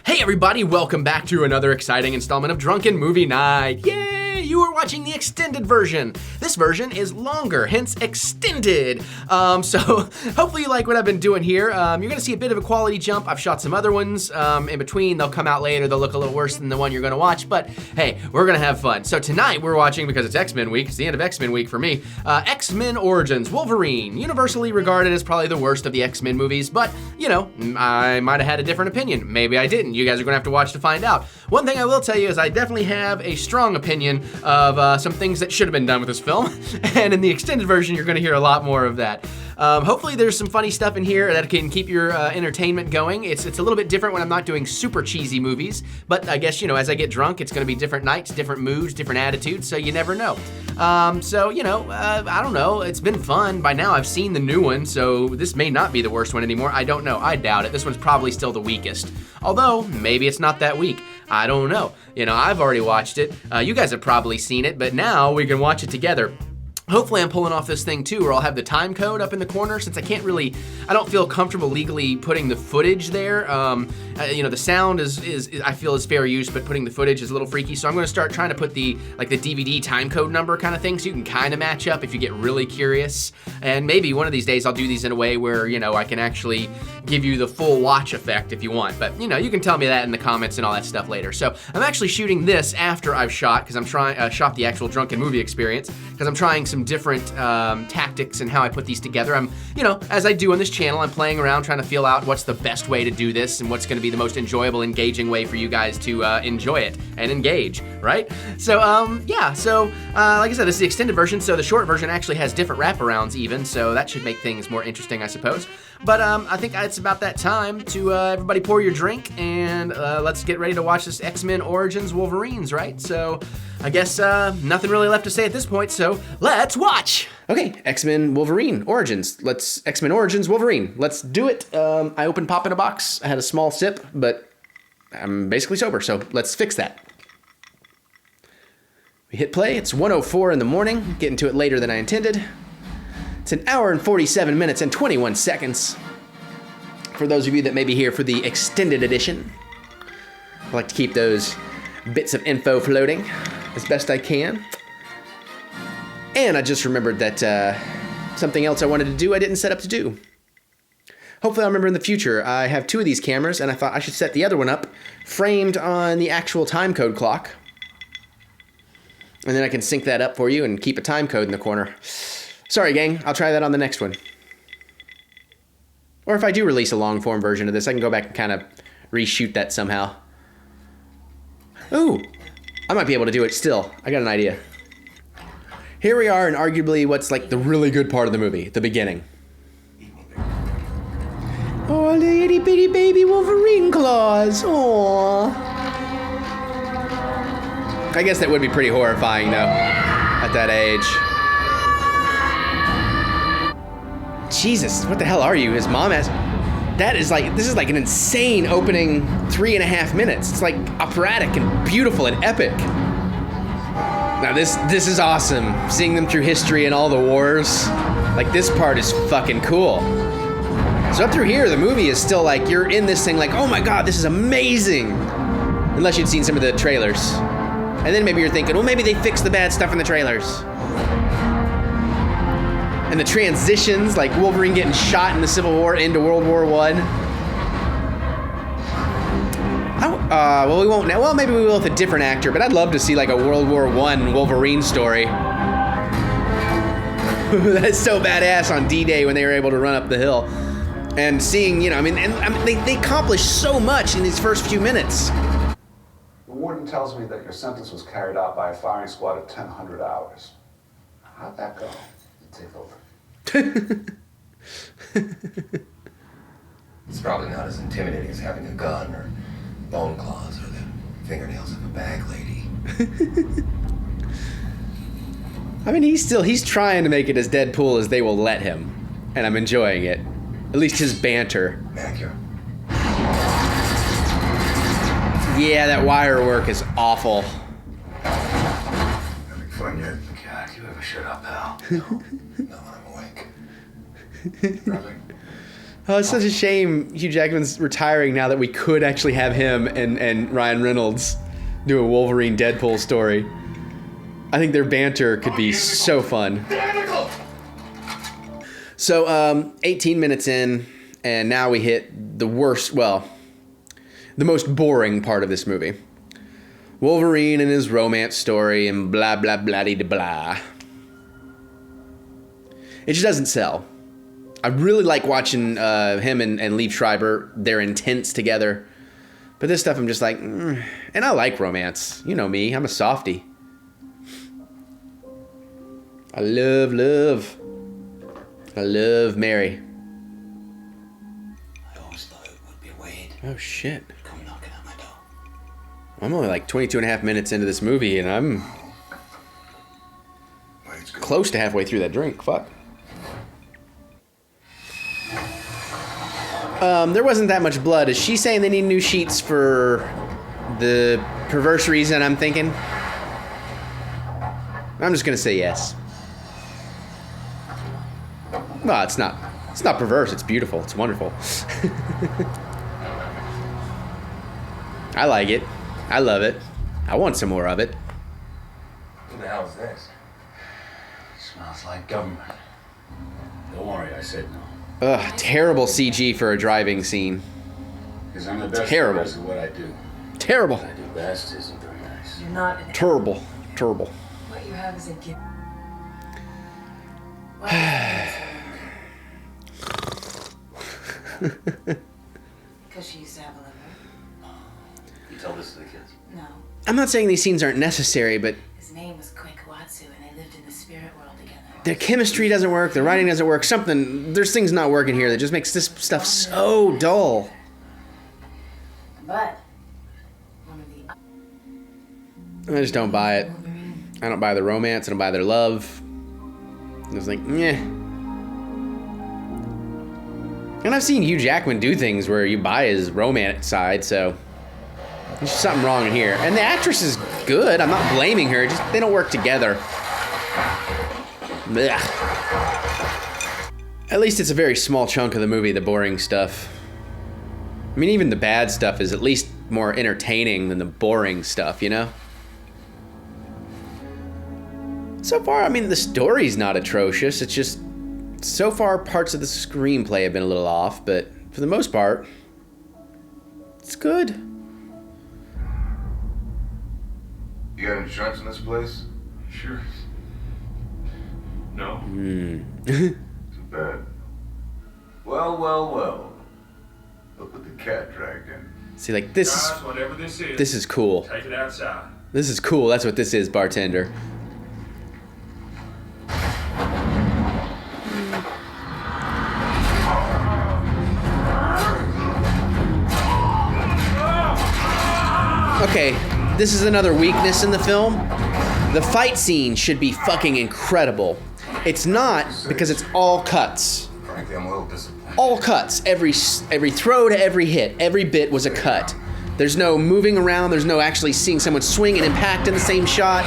Hey everybody, welcome back to another exciting installment of Drunken Movie Night. Yay! You are watching the extended version. This version is longer, hence extended. So hopefully you like what I've been doing here. You're gonna see a bit of a quality jump. I've shot some other ones in between. They'll come out later. They'll look a little worse than the one you're gonna watch, but hey, we're gonna have fun. So tonight we're watching, because it's X-Men week, it's the end of X-Men week for me, X-Men Origins Wolverine, universally regarded as probably the worst of the X-Men movies, but you know, I might have had a different opinion. Maybe I didn't. You guys are gonna have to watch to find out. One thing I will tell you is I definitely have a strong opinion of some things that should have been done with this film, and in the extended version you're gonna hear a lot more of that. Hopefully there's some funny stuff in here that can keep your entertainment going. It's a little bit different when I'm not doing super cheesy movies, but I guess, you know, as I get drunk, it's gonna be different nights, different moods, different attitudes, so you never know. So, you know, I don't know, it's been fun. By now I've seen the new one, so this may not be the worst one anymore. I don't know, I doubt it. This one's probably still the weakest. Although, maybe it's not that weak. I don't know. You know, I've already watched it. You guys have probably seen it, but now we can watch it together. Hopefully I'm pulling off this thing too, where I'll have the time code up in the corner, since I don't feel comfortable legally putting the footage there. You know, the sound is I feel is fair use, but putting the footage is a little freaky, so I'm gonna start trying to put the DVD time code number kind of thing, so you can kind of match up if you get really curious. And maybe one of these days I'll do these in a way where, you know, I can actually give you the full watch effect if you want, but you know, you can tell me that in the comments and all that stuff later. So I'm actually shooting this after I've shot, because I'm trying shot the actual Drunken Movie experience, because I'm trying some different tactics and how I put these together. I'm, you know, as I do on this channel, I'm playing around trying to feel out what's the best way to do this and what's gonna be the most enjoyable, engaging way for you guys to enjoy it and engage, right? So, yeah, so like I said, this is the extended version, so the short version actually has different wraparounds even, so that should make things more interesting, I suppose. But I think it's about that time to everybody pour your drink and let's get ready to watch this X-Men Origins Wolverines, right? So I guess nothing really left to say at this point, so let's watch! Okay, X-Men Wolverine Origins. X-Men Origins Wolverine. Let's do it. I opened Pop in a Box. I had a small sip, but I'm basically sober, so let's fix that. We hit play. It's 1:04 in the morning. Getting to it later than I intended. It's an hour and 47 minutes and 21 seconds. For those of you that may be here for the extended edition, I like to keep those bits of info floating as best I can. And I just remembered that something else I wanted to do I didn't set up to do. Hopefully I'll remember in the future. I have two of these cameras, and I thought I should set the other one up framed on the actual time code clock. And then I can sync that up for you and keep a time code in the corner. Sorry, gang. I'll try that on the next one. Or if I do release a long-form version of this, I can go back and kind of reshoot that somehow. Ooh, I might be able to do it still. I got an idea. Here we are in arguably what's like the really good part of the movie, the beginning. Oh, the itty-bitty baby Wolverine claws. Aww. I guess that would be pretty horrifying, though, at that age. Jesus, what the hell are you? His mom has... This is like an insane opening 3.5 minutes. It's like operatic and beautiful and epic. Now this is awesome. Seeing them through history and all the wars. Like, this part is fucking cool. So up through here, the movie is still like, you're in this thing like, oh my god, this is amazing. Unless you'd seen some of the trailers. And then maybe you're thinking, well, maybe they fixed the bad stuff in the trailers. And the transitions, like Wolverine getting shot in the Civil War into World War I. Well, we won't now. Well, maybe we will with a different actor, but I'd love to see like a World War I Wolverine story. That's so badass on D-Day when they were able to run up the hill. And seeing, you know, I mean, they accomplished so much in these first few minutes. The warden tells me that your sentence was carried out by a firing squad of 1,000 hours. How'd that go? Take over. It's probably not as intimidating as having a gun or bone claws or the fingernails of a bag lady. I mean, he's trying to make it as Deadpool as they will let him, and I'm enjoying it. At least his banter. Accurate. Yeah, that wire work is awful. Having fun yet? God, you ever shut up, pal? No, not when I'm awake. Brother. Oh, it's such a shame Hugh Jackman's retiring now that we could actually have him and Ryan Reynolds do a Wolverine Deadpool story. I think their banter could be so fun. So, 18 minutes in, and now we hit the worst, well, the most boring part of this movie. Wolverine and his romance story and blah, blah, blah-de-blah. It just doesn't sell. I really like watching him and Liev Schreiber. They're intense together. But this stuff I'm just like, and I like romance. You know me, I'm a softie. I love Mary. I always thought it would be Wade. Oh shit. Come knocking at my door. I'm only like 22 and a half minutes into this movie and I'm close to halfway through that drink. Fuck. There wasn't that much blood. Is she saying they need new sheets for the perverse reason I'm thinking? I'm just gonna say yes. No, it's not. It's not perverse. It's beautiful. It's wonderful. I like it. I love it. I want some more of it. What the hell is this? Smells like government. Don't worry, I said no. Ugh, terrible CG for a driving scene. Because I'm the best Terrible. at what I do. Terrible. What I do best isn't very nice. You're not an Terrible. Terrible. What you have is a gift. Because she used to have a liver. You tell this to the kids? No. I'm not saying these scenes aren't necessary, but His name was Kwekawatsu, and they lived in the spirit world together. the chemistry doesn't work, the writing doesn't work, there's things not working here that just makes this stuff so dull. But one of the I just don't buy it. I don't buy the romance, I don't buy their love. I was like, meh. And I've seen Hugh Jackman do things where you buy his romance side, so there's something wrong in here. And the actress is good, I'm not blaming her, just they don't work together. Blech. At least it's a very small chunk of the movie, the boring stuff. I mean, even the bad stuff is at least more entertaining than the boring stuff, you know? So far, I mean, the story's not atrocious. It's just, so far, parts of the screenplay have been a little off, but for the most part, it's good. You got insurance in this place? Sure. No. Too bad. Well. Look what the cat dragged in. See, like, this Guys, whatever this is cool. take it outside. This is cool. That's what this is, bartender. Okay, this is another weakness in the film. The fight scene should be fucking incredible. It's not because it's all cuts. Frankly, I'm a little disappointed. All cuts. Every throw to every hit, every bit was a cut. There's no moving around, there's no actually seeing someone swing and impact in the same shot.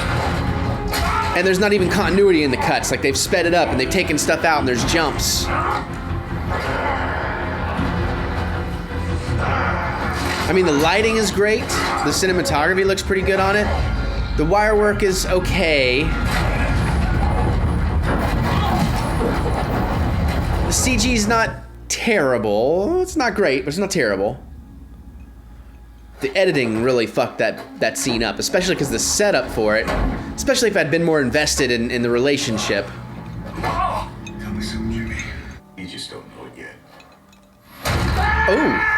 And there's not even continuity in the cuts. Like, they've sped it up and they've taken stuff out and there's jumps. I mean, the lighting is great. The cinematography looks pretty good on it. The wire work is okay. The CG's not terrible. It's not great, but it's not terrible. The editing really fucked that scene up, especially because the setup for it, especially if I'd been more invested in the relationship. Tell me something, Jimmy. You just don't know it yet. Oh.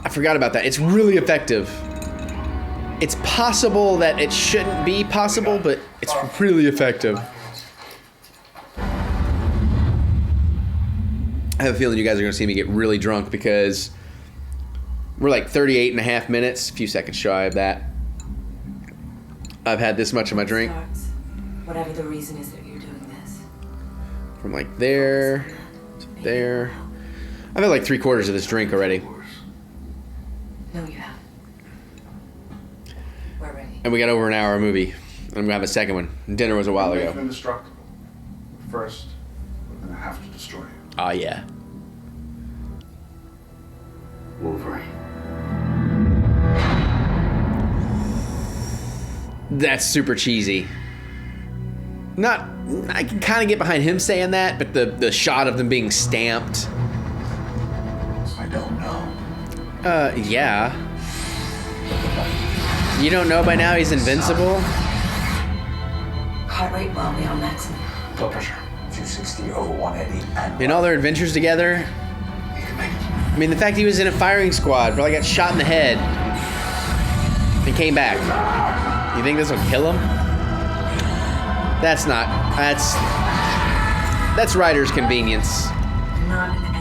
I forgot about that. It's really effective. It's possible that it shouldn't be possible, but it's really effective. I have a feeling you guys are going to see me get really drunk because we're like 38 and a half minutes, a few seconds shy of that. I've had this much of my drink. starts. Whatever the reason is that you're doing this. From like there to there. I've had like 3/4 of this drink already. No, you haven't. We're ready. And we got over an hour of movie. I'm gonna have a second one. Dinner was a while Make him ago. indestructible. First, we're gonna have to destroy him. Oh yeah. Wolverine. That's super cheesy. Not, I can kind of get behind him saying that, but the shot of them being stamped. I don't know. Yeah. You don't know by now he's invincible? Heart rate well beyond maximum. Blood pressure 260 over 180 and In all their adventures together? you can make it. I mean, the fact he was in a firing squad, probably got shot in the head, and came back. You think this will kill him? That's not. That's writer's convenience. Not an animal.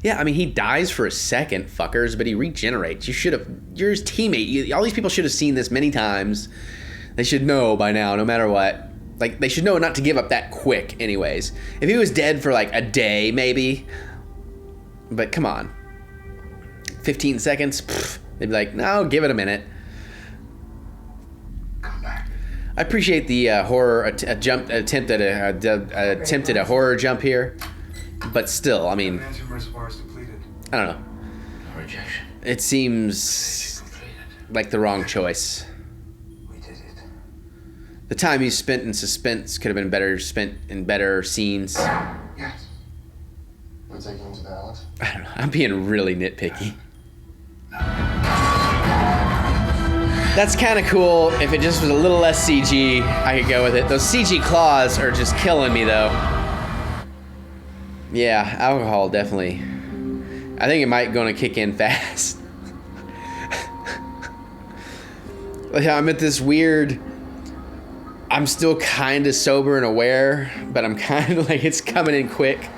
Yeah, I mean, he dies for a second, fuckers, but he regenerates. You should have. You're his teammate. All these people should have seen this many times. They should know by now, no matter what. Like, they should know not to give up that quick, anyways. If he was dead for like a day, maybe. But come on. 15 seconds? Pfft. They'd be like, no, give it a minute. Come back. I appreciate the horror attempted a horror jump here, but still, I mean, Adamantium reservoir is depleted. I don't know. Rejection. It seems Completed. like the wrong choice. We did it. The time you spent in suspense could have been better spent in better scenes. Yes. We're taking him to the island. I don't know. I'm being really nitpicky. That's kind of cool. If it just was a little less CG, I could go with it. Those CG claws are just killing me, though. Yeah, alcohol, definitely. I think it might gonna kick in fast. Like, I'm at this weird... I'm still kind of sober and aware, but I'm kind of like, it's coming in quick.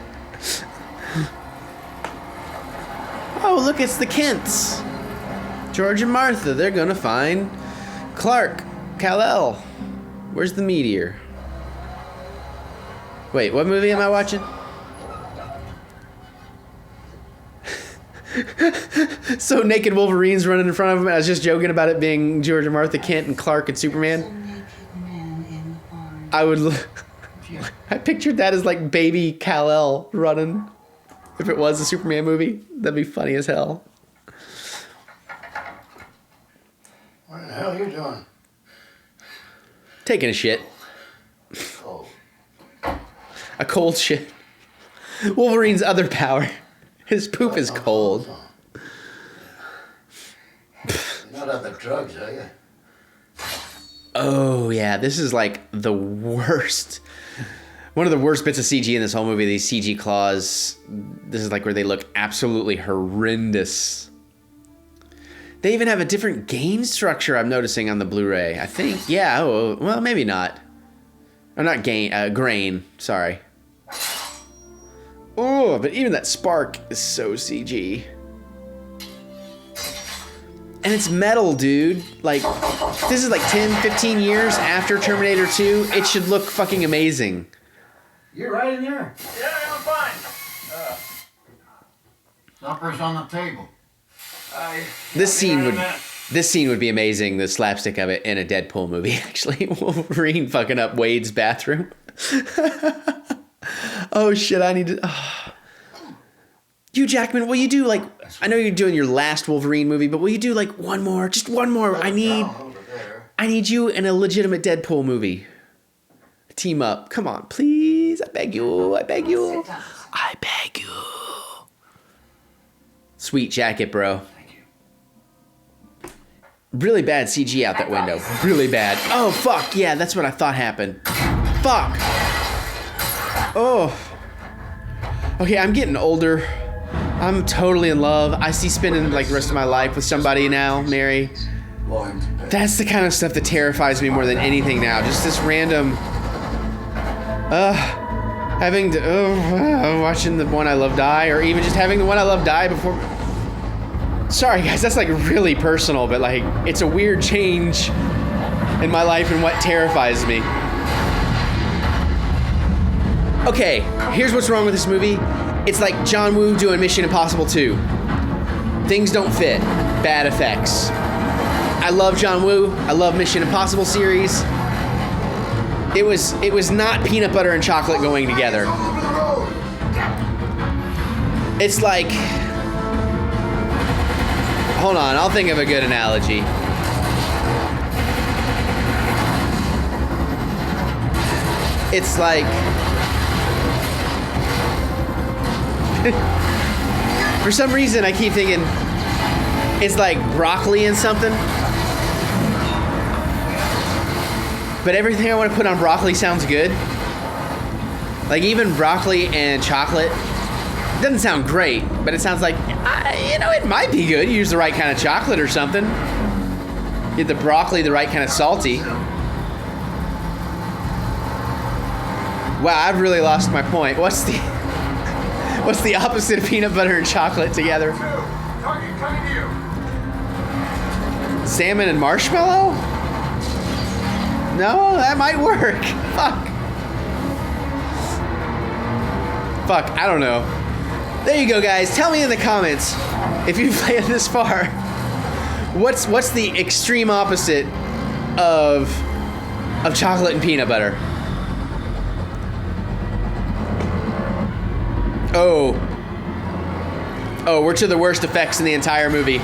Oh, look, it's the Kents. George and Martha, they're gonna find Clark, Kal-El. Where's the meteor? Wait, what movie am I watching? So Naked Wolverine's running in front of him. I was just joking about it being George and Martha Kent and Clark and Superman. I would. I pictured that as like baby Kal-El running. If it was a Superman movie, that'd be funny as hell. What the hell are you doing? Taking a shit. Oh. A cold shit. Wolverine's other power. His poop is cold. You're not on the drugs, are you? Oh, yeah. This is like the worst. One of the worst bits of CG in this whole movie, these CG claws. This is like where they look absolutely horrendous. They even have a different gain structure I'm noticing on the Blu-ray. I think, yeah, oh, well, maybe not. Or not gain, grain, sorry. Oh, but even that spark is so CG. And it's metal, dude. Like, this is like 10, 15 years after Terminator 2. It should look fucking amazing. You're right in there. Yeah, I'm fine. Supper's on the table. This scene would be amazing, the slapstick of it in a Deadpool movie, actually. Wolverine fucking up Wade's bathroom. Oh shit, I need to... Oh. Hugh Jackman, will you do like... I know you're doing your last Wolverine movie, but will you do like one more? Just one more. I need you in a legitimate Deadpool movie. Team up. Come on, please. I beg you. I beg you. I beg you. Sweet jacket, bro. Really bad CG out that window. Really bad. Oh, fuck. Yeah, that's what I thought happened. Fuck. Oh. Okay, I'm getting older. I'm totally in love. I see spending like the rest of my life with somebody now, Mary. That's the kind of stuff that terrifies me more than anything now. Just this random... having to... watching the one I love die, or even just having the one I love die before... Sorry guys, that's like really personal, but like, it's a weird change in my life and what terrifies me. Okay, here's what's wrong with this movie. It's like John Woo doing Mission Impossible 2. Things don't fit. Bad effects. I love John Woo. I love Mission Impossible series. It was not peanut butter and chocolate going together. It's like, hold on, I'll think of a good analogy. It's like, for some reason I keep thinking it's like broccoli and something. But everything I want to put on broccoli sounds good. Like even broccoli and chocolate. It doesn't sound great, but it sounds like, you know, it might be good. You use the right kind of chocolate or something. Get the broccoli the right kind of salty. Wow, I've really lost my point. What's the opposite of peanut butter and chocolate together? Salmon and marshmallow? No, that might work. Fuck, I don't know. There you go, guys. Tell me in the comments, if you've played this far, what's the extreme opposite of chocolate and peanut butter? Oh, we're to the worst effects in the entire movie.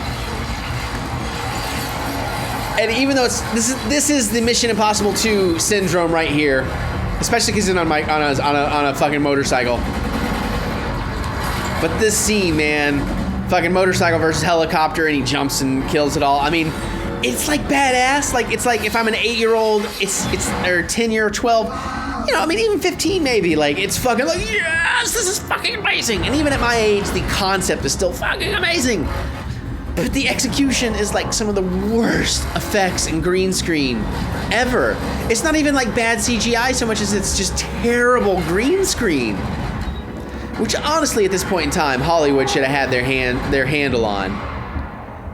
And even though this is the Mission Impossible 2 syndrome right here, especially because it's on a fucking motorcycle. But this scene, man, fucking motorcycle versus helicopter, and he jumps and kills it all. I mean, it's like badass. Like it's like if I'm an 8-year-old, it's or 10-year or 12, you know, I mean even 15 maybe. Like it's fucking like, yes, this is fucking amazing. And even at my age, the concept is still fucking amazing. But the execution is like some of the worst effects in green screen ever. It's not even like bad CGI so much as it's just terrible green screen. Which honestly, at this point in time, Hollywood should have had their handle on.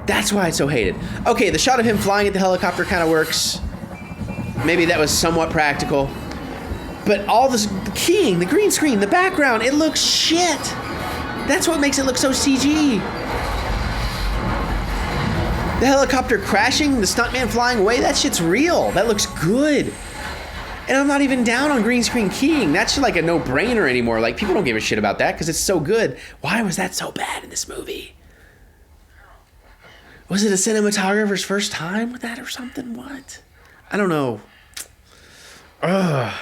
That's why it's so hated. Okay, the shot of him flying at the helicopter kind of works. Maybe that was somewhat practical. But all this keying, the green screen, the background, it looks shit. That's what makes it look so CG. The helicopter crashing, the stuntman flying away, that shit's real. That looks good. And I'm not even down on green screen keying. That's like a no-brainer anymore. Like, people don't give a shit about that because it's so good. Why was that so bad in this movie? Was it a cinematographer's first time with that or something? What? I don't know. Ugh.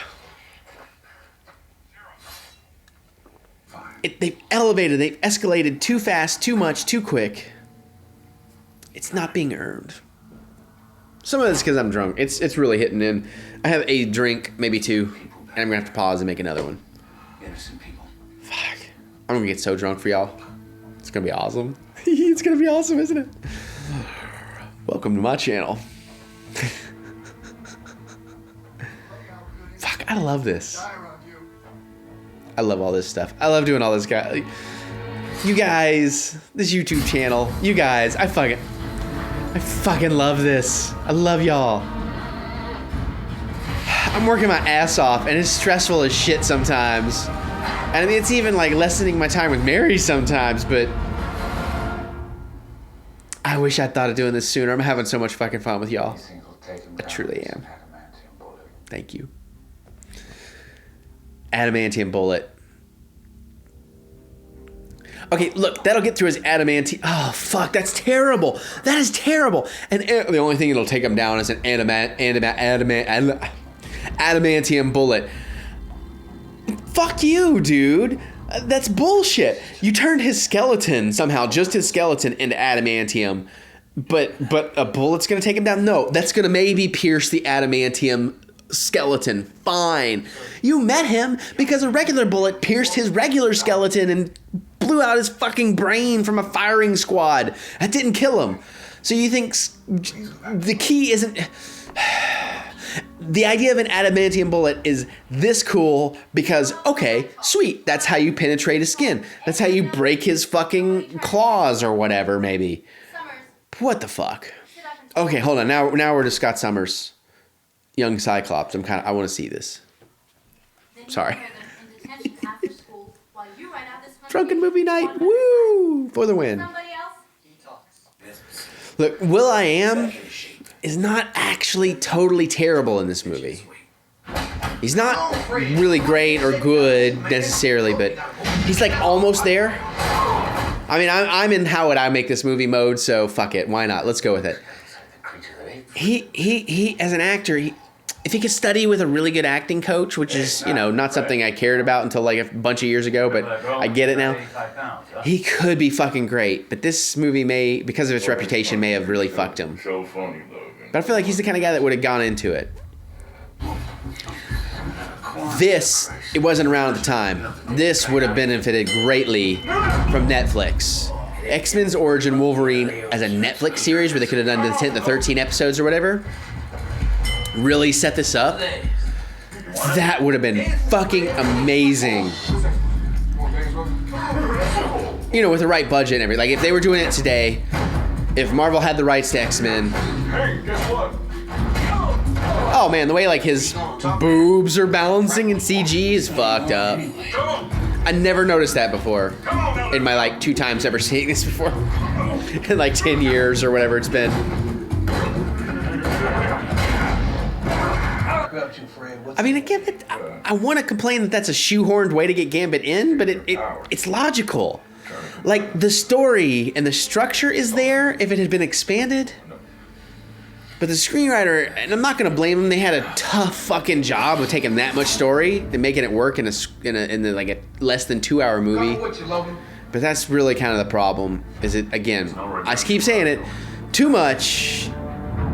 They've elevated, they've escalated too fast, too much, too quick. It's not being earned. Some of it's because I'm drunk. It's really hitting in. I have a drink, maybe two, and I'm gonna have to pause and make another one. Innocent people. Fuck. I'm gonna get so drunk for y'all. It's gonna be awesome. It's gonna be awesome, isn't it? Welcome to my channel. Fuck, I love this. I love all this stuff. I love doing all this, guys. You guys, this YouTube channel, you guys, I fucking love this. I love y'all. I'm working my ass off, and it's stressful as shit sometimes. And I mean, it's even like lessening my time with Mary sometimes, but I wish I'd thought of doing this sooner. I'm having so much fucking fun with y'all. I truly am. Thank you. Adamantium bullet. Okay, look, that'll get through his adamantium. Oh, fuck, that's terrible. That is terrible. And the only thing that'll take him down is an adamantium bullet. Fuck you, dude. That's bullshit. You turned his skeleton, somehow, just his skeleton, into adamantium. But a bullet's gonna take him down? No, that's gonna maybe pierce the adamantium skeleton. Fine. You met him because a regular bullet pierced his regular skeleton and blew out his fucking brain from a firing squad. That didn't kill him. So you think the key isn't... The idea of an adamantium bullet is this cool because, okay, sweet, that's how you penetrate his skin. That's how you break his fucking claws or whatever, maybe. What the fuck? Okay, hold on. Now we're to Scott Summers. Young Cyclops. I want to see this. Sorry. Drunken Movie Night. Woo! For the win. Look, Will.i.am is not actually totally terrible in this movie. He's not really great or good necessarily, but he's like almost there. I mean, I'm in how would I make this movie mode, so fuck it. Why not? Let's go with it. He as an actor, if he could study with a really good acting coach, which is, you know, not something I cared about until like a bunch of years ago, but I get it now. He could be fucking great, but this movie may, because of its reputation, may have really fucked him. But I feel like he's the kind of guy that would have gone into it. This, it wasn't around at the time. This would have benefited greatly from Netflix. X-Men's Origin Wolverine as a Netflix series where they could have done the 13 episodes or whatever. Really set this up. That would have been fucking amazing. You know, with the right budget and everything. Like, if they were doing it today, if Marvel had the rights to X-Men. Hey, guess what? Oh man, the way like his boobs are balancing in CG is fucked up. I never noticed that before in my like 2 times ever seeing this before. In like 10 years or whatever it's been. I mean, again, I want to complain that that's a shoehorned way to get Gambit in, but it's logical. Like, the story and the structure is there if it had been expanded. But the screenwriter, and I'm not going to blame them, they had a tough fucking job of taking that much story and making it work in like a less than 2-hour movie. But that's really kind of the problem. Is it, again, I keep saying it, too much,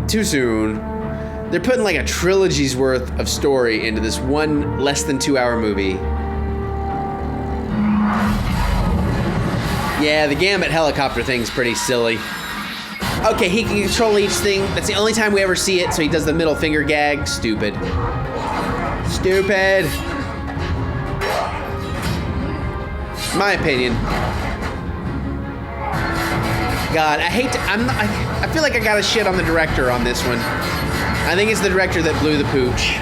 too soon. They're putting like a trilogy's worth of story into this one less than 2-hour movie. Yeah, the Gambit helicopter thing's pretty silly. Okay, he can control each thing. That's the only time we ever see it, so he does the middle finger gag. Stupid. Stupid. My opinion. God, I hate to, I feel like I gotta shit on the director on this one. I think it's the director that blew the pooch.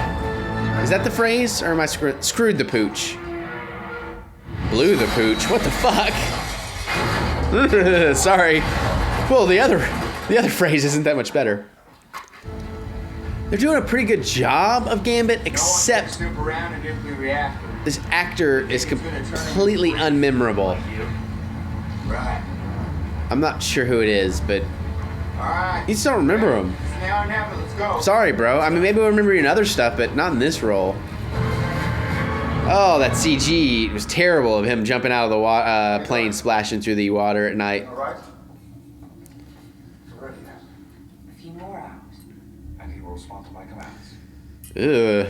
Is that the phrase, or am I screwed the pooch? Blew the pooch? What the fuck? Sorry. Well, the other phrase isn't that much better. They're doing a pretty good job of Gambit, except this actor is completely unmemorable. I'm not sure who it is, but you just don't remember him. Sorry, bro. I mean, maybe we'll remember you in other stuff, but not in this role. Oh, that CG was terrible of him jumping out of the plane, splashing through the water at night. All right. A few more hours. And he will respond to my commands. Ugh.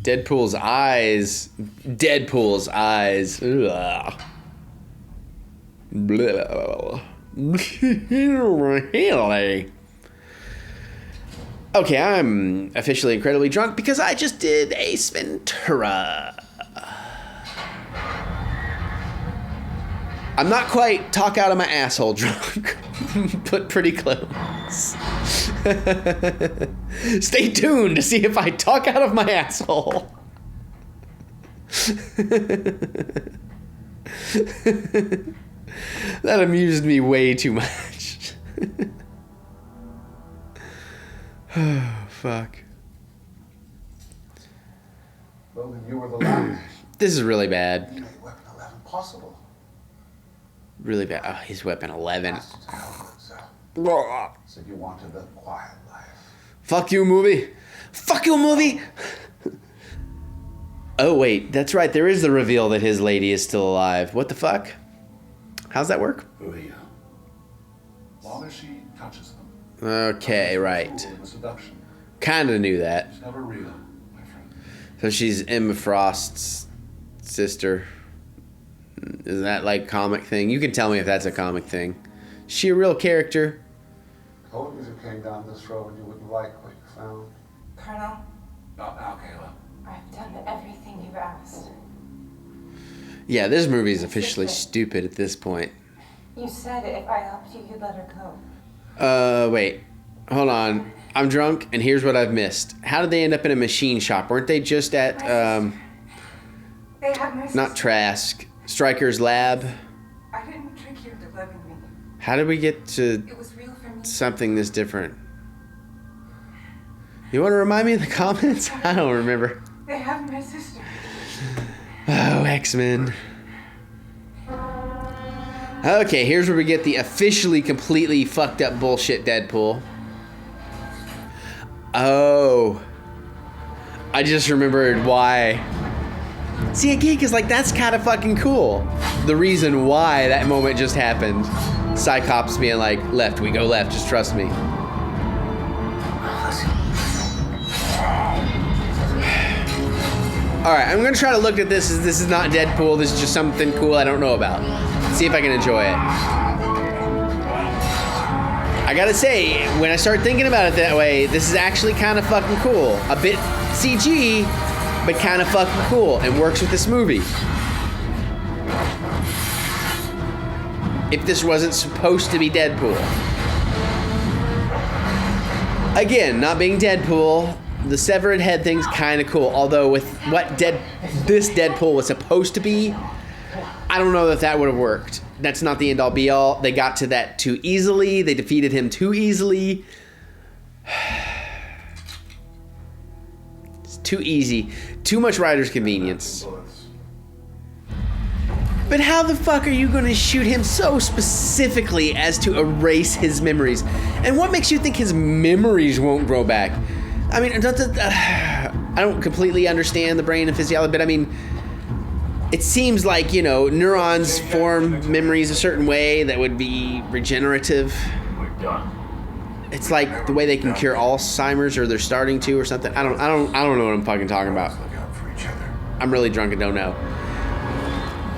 Deadpool's eyes. Deadpool's eyes. Ugh. Blah. Okay, I'm officially incredibly drunk because I just did Ace Ventura. I'm not quite talk out of my asshole drunk, but pretty close. Stay tuned to see if I talk out of my asshole. That amused me way too much. Oh, fuck. Logan, you were the last. This is really bad. You made Weapon 11 possible. Really bad. Oh, he's Weapon 11. So you wanted the quiet life. Fuck you, movie. Fuck you, movie. Oh, wait. That's right. There is the reveal that his lady is still alive. What the fuck? How's that work? Who are you? As long as she touches them. Okay, right. Seduction. Kinda knew that. It's never real, my friend. So she's Emma Frost's sister. Is that like comic thing? You can tell me if that's a comic thing. Is she a real character? Told you came down this road you wouldn't like what you found. Colonel, Now, Kayla. I've done everything you've asked. Yeah, this movie is officially stupid at this point. You said if I helped you, you'd let her go. Wait. Hold on. I'm drunk, and here's what I've missed. How did they end up in a machine shop? Weren't they just at, They have my not Trask, Stryker's lab? I didn't trick you into loving me. How did we get to It was real for me. something this different? You want to remind me in the comments? I don't remember. They have my sister. Oh, X-Men. Okay, here's where we get the officially completely fucked up bullshit Deadpool. Oh. I just remembered why. See, again, because, like, that's kind of fucking cool. The reason why that moment just happened. Cyclops being like, left, we go left, just trust me. Alright, I'm gonna try to look at this as this is not Deadpool, this is just something cool I don't know about. See if I can enjoy it. I gotta say, when I start thinking about it that way, this is actually kind of fucking cool. A bit CG, but kind of fucking cool, and works with this movie. If this wasn't supposed to be Deadpool. Again, not being Deadpool, the severed head thing's kind of cool. Although with what this Deadpool was supposed to be, I don't know if that would have worked. That's not the end-all be-all. They got to that too easily. They defeated him too easily. It's too easy. Too much writer's convenience. But how the fuck are you going to shoot him so specifically as to erase his memories? And what makes you think his memories won't grow back? I mean, I don't completely understand the brain and physiology, but I mean, it seems like, you know, neurons form memories a certain way that would be regenerative. We're done. It's like the way they can cure Alzheimer's, or they're starting to, or something. I don't know what I'm fucking talking about. Look out for each other. I'm really drunk and don't know.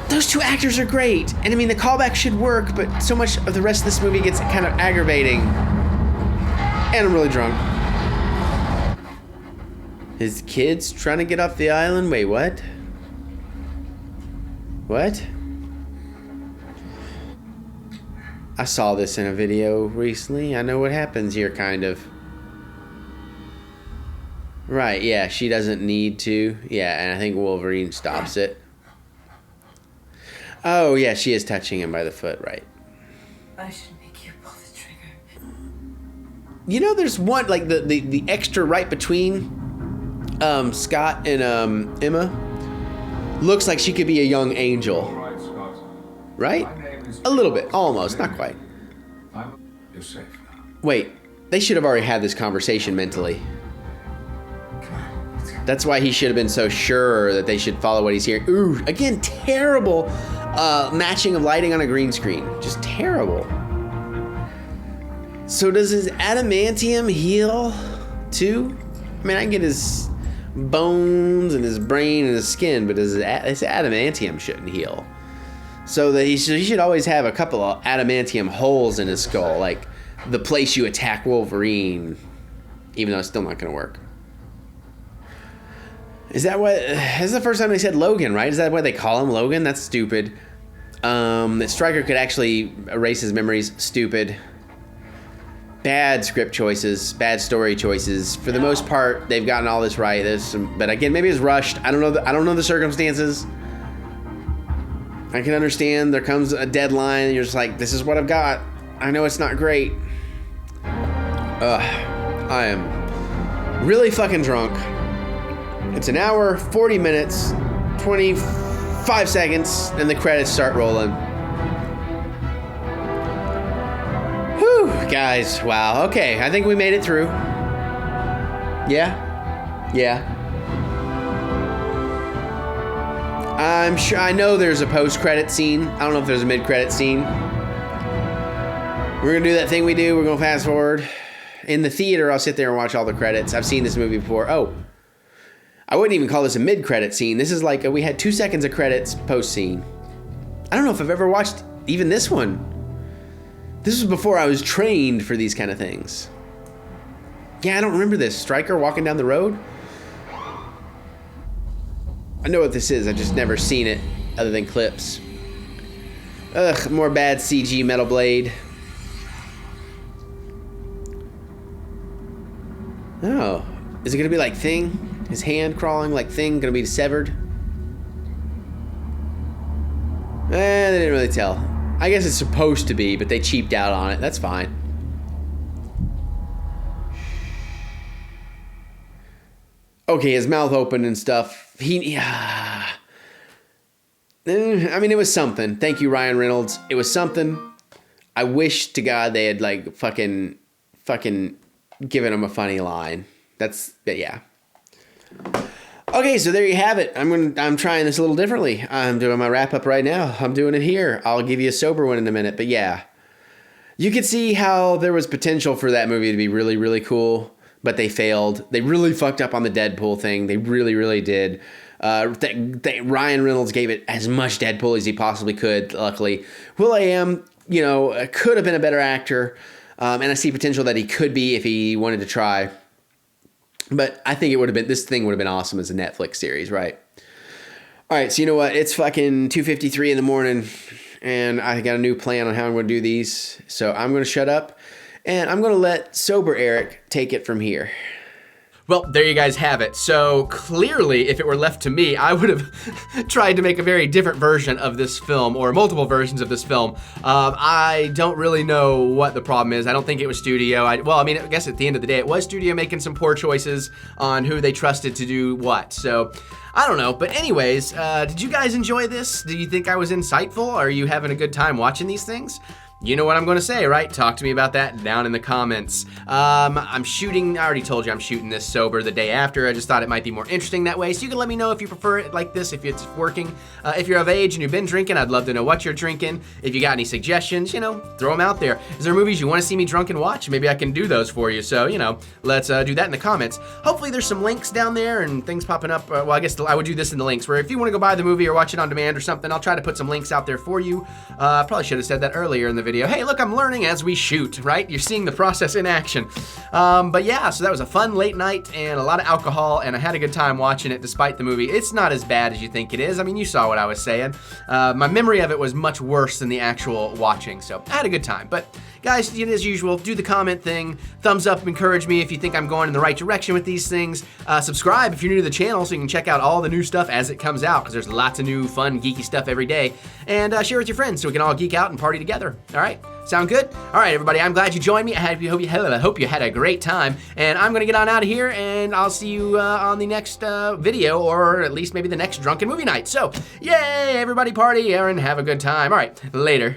Those two actors are great, and I mean the callback should work, but so much of the rest of this movie gets kind of aggravating. And I'm really drunk. His kids trying to get off the island? Wait, what? What? I saw this in a video recently. I know what happens here, kind of. Right, yeah, she doesn't need to. Yeah, and I think Wolverine stops it. Oh, yeah, she is touching him by the foot, right. I should make you pull the trigger. You know, there's one, like, the extra right between Scott and Emma. Looks like she could be a young Angel. Right? A little bit, almost, not quite. You're safe now. Wait, they should have already had this conversation mentally. That's why he should have been so sure that they should follow what he's hearing. Ooh, again, terrible matching of lighting on a green screen. Just terrible. So does his adamantium heal too? I mean, I can get his bones and his brain and his skin, but his adamantium shouldn't heal. So that he should always have a couple of adamantium holes in his skull, like the place you attack Wolverine, even though it's still not going to work. Is that what? This is the first time they said Logan, right? Is that why they call him Logan? That's stupid. That Stryker could actually erase his memories. Stupid. Bad script choices, bad story choices. For the most part, they've gotten all this right. There's some, but again, maybe it's rushed. I don't know. I don't know the circumstances. I can understand. There comes a deadline, and you're just like, "This is what I've got." I know it's not great. I am really fucking drunk. It's an hour, 40 minutes, 25 seconds, and the credits start rolling. Whew, guys, wow. Okay, I think we made it through. Yeah? I'm sure, I know there's a post-credit scene. I don't know if there's a mid-credit scene. We're gonna do that thing we do. We're gonna fast forward. In the theater, I'll sit there and watch all the credits. I've seen this movie before. Oh. I wouldn't even call this a mid-credit scene. This is like, we had 2 seconds of credits post-scene. I don't know if I've ever watched even this one. This was before I was trained for these kind of things. Yeah, I don't remember this. Stryker walking down the road? I know what this is. I've just never seen it other than clips. Ugh, more bad CG Metal Blade. Oh, is it gonna be like Thing? His hand crawling like Thing gonna be severed? They didn't really tell. I guess it's supposed to be, but they cheaped out on it. That's fine. okay, his mouth open and stuff. I mean, it was something. Thank you, Ryan Reynolds. It was something. I wish to God they had like fucking given him a funny line. Yeah. Okay, so there you have it. I'm trying this a little differently. I'm doing my wrap up right now. I'm doing it here. I'll give you a sober one in a minute, but yeah. You could see how there was potential for that movie to be really, really cool, but they failed. They really fucked up on the Deadpool thing. They really, really did. Ryan Reynolds gave it as much Deadpool as he possibly could, luckily. Will.i.am, could have been a better actor, and I see potential that he could be if he wanted to try. But I think this thing would have been awesome as a Netflix series, right? All right, so you know what? It's fucking 2:53 in the morning, and I got a new plan on how I'm going to do these. So I'm going to shut up, and I'm going to let Sober Eric take it from here. Well, there you guys have it. So clearly, if it were left to me, I would have tried to make a very different version of this film, or multiple versions of this film. I don't really know what the problem is. I don't think it was studio. I guess at the end of the day, it was studio making some poor choices on who they trusted to do what. So I don't know. But anyways, did you guys enjoy this? Do you think I was insightful? Are you having a good time watching these things? You know what I'm going to say, right? Talk to me about that down in the comments. I already told you I'm shooting this sober the day after. I just thought it might be more interesting that way. So you can let me know if you prefer it like this, if it's working. If you're of age and you've been drinking, I'd love to know what you're drinking. If you got any suggestions, throw them out there. Is there movies you want to see me drunk and watch? Maybe I can do those for you. So, let's do that in the comments. Hopefully there's some links down there and things popping up. I guess I would do this in the links, where if you want to go buy the movie or watch it on demand or something, I'll try to put some links out there for you. Probably should have said that earlier in the video. Hey, look, I'm learning as we shoot, right? You're seeing the process in action. But yeah, so that was a fun late night and a lot of alcohol, and I had a good time watching it despite the movie. It's not as bad as you think it is. I mean, you saw what I was saying. My memory of it was much worse than the actual watching, so I had a good time. But guys, as usual, do the comment thing. Thumbs up, encourage me if you think I'm going in the right direction with these things. Subscribe if you're new to the channel so you can check out all the new stuff as it comes out, because there's lots of new, fun, geeky stuff every day. And share with your friends so we can all geek out and party together. All right? Sound good? All right, everybody, I'm glad you joined me. I hope you had a great time. And I'm going to get on out of here, and I'll see you on the next video, or at least maybe the next Drunken Movie Night. So, yay, everybody party and have a good time. All right, later.